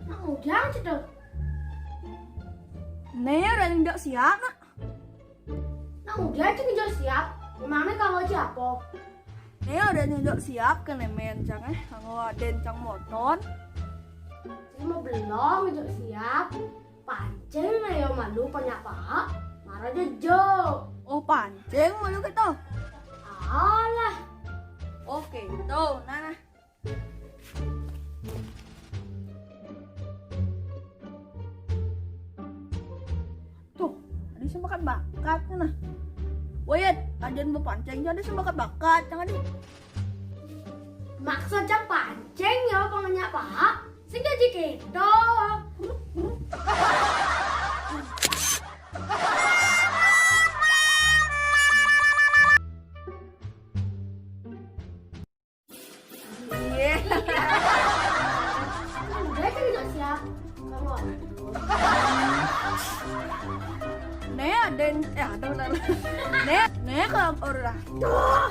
Nak udang cedok. Nea udah tidak siap nak. Nak udang cedok siap. Gimana kalau siapa? Nea udah tidak siap ke nemen cang kanggo aden cang moton. Mau belum itu siap. Pancing ayo malu banyak paha. Marah jejo. Oh pancing malu gitu. Alah. Oke, tuh, nah. Tuh, ada sebakat bakat nah. Wait, aden mau pancing jadi sebakat bakat, jangan di. Maksudnya pancing ya banyak paha. Sing jadi gitu. Iya. Udah kan tidak siap. Kamu Nea aden, ada. Nea kalau orang. Tuh.